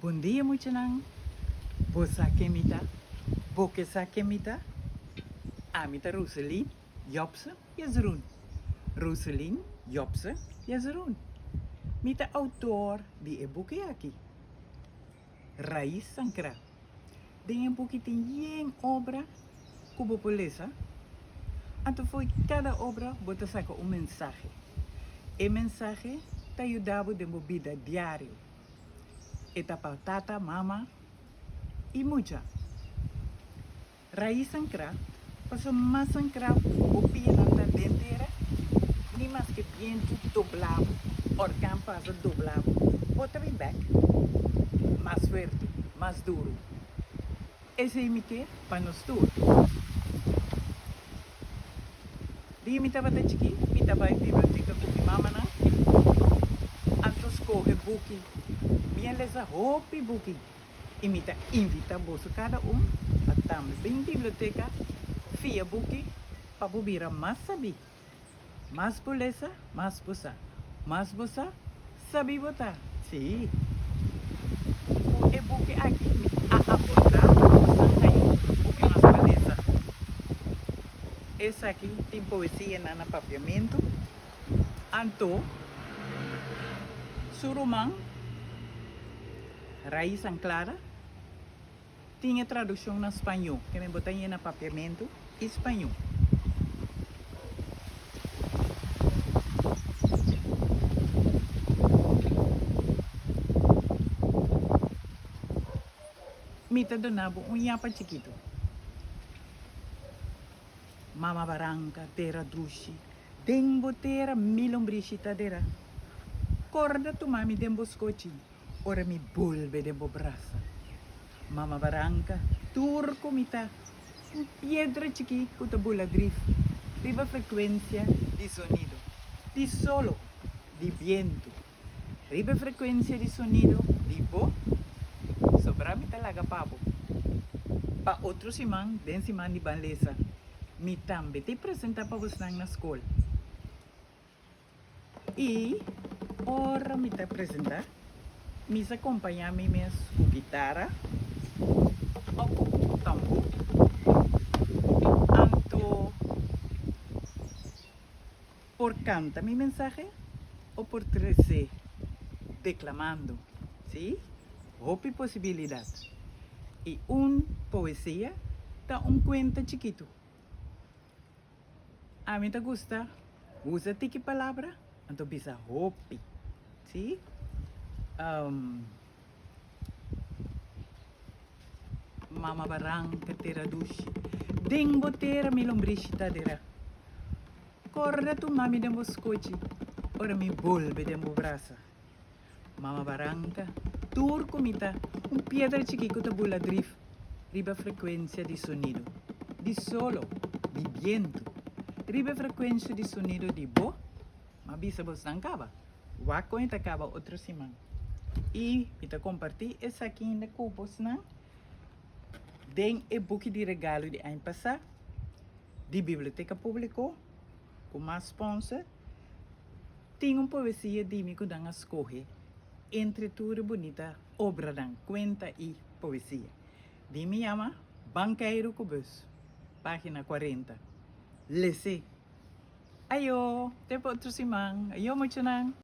Bom dia, Muchanang. Bosa Kemita. Bokesa Kemita. Amita Roselin, Jobse, Jezroen. Roselin, Jobse, Jezroen. Mita autor di e-boekje aqui. Raiz Sankra. Tem um boekje tem obra cubo polesa. Anto foi cada obra bota saca mensaje. E mensaje te ajudava de uma vida diário. Etapa tata, mama e mucha. Raiz Sankra. Paso más sankra o pila da dentera. Ni mais que viento doblado. Orcam passa doblado. Bota bem back. Mais fuerte, mais duro. Esse é o que para nós tudo. Dia me tava chiqui, me tava em biblioteca com minha mama na. Antes corre buki, minha lesa roupa buki. E me tá invita bolso cada a também bem biblioteca, fia buki, para bubira mais saber. Mais beleza, mais bossa. Mais bossa, sabe botar. Sim. O e-book aqui a apontar o que nós beleza. Essa aqui tem poesia na papiamento. Anto, Surumang, Raiz Anclara, tinha tradução na espanhol, que me botaria na papiamento, espanhol. Mita donava yapa chiquito. Mama baranca, terra drushi, dengo terra milombrishita dera. Corda tu mami dembo scochi, ora mi bolve dembo brasa. Mama baranca, turco mita, piedra chiqui cuta bula drift, viva frecuencia di sonido, di solo, di viento, riba frecuencia di sonido, di bo, sobra mi talaga papo. Pa outro simang, den simang di banlesa, mi tambe te presenta pa busnang na school. E ora me te apresentar, me acompanhar me com guitarra ou com tambor. Anto por canta mi mensaje ou por trece declamando, ¿sí? Hopi possibilidade. E poesia tá cuento chiquito. A mim te gusta, usa tiki palavra, então bisa hopi, ¿sí? Mama baranca tera dushi, dengo tera mi lombricita dera. Corda tu mami dembo scochi, ora mi bolbe dembo brasa. Mama baranca, turco mita, piedra chiquico ta bula drift, riba frequência di sonido, di solo, di viento, riba frequência di sonido di bo, ma bisa bos nancaba, wako ita acaba outro simang. E ita compartilhar essa aqui ainda cupos na den e-book de regalo de ano passado, de biblioteca pública, com mais sponsor, tem poesia de mim que dá a escolher entre tudo bonita, obra dan, cuenta e poesia. De me chama Banqueiro Cubus, página 40. Lese. Ayo, te outro simang. Ayo, muito nang.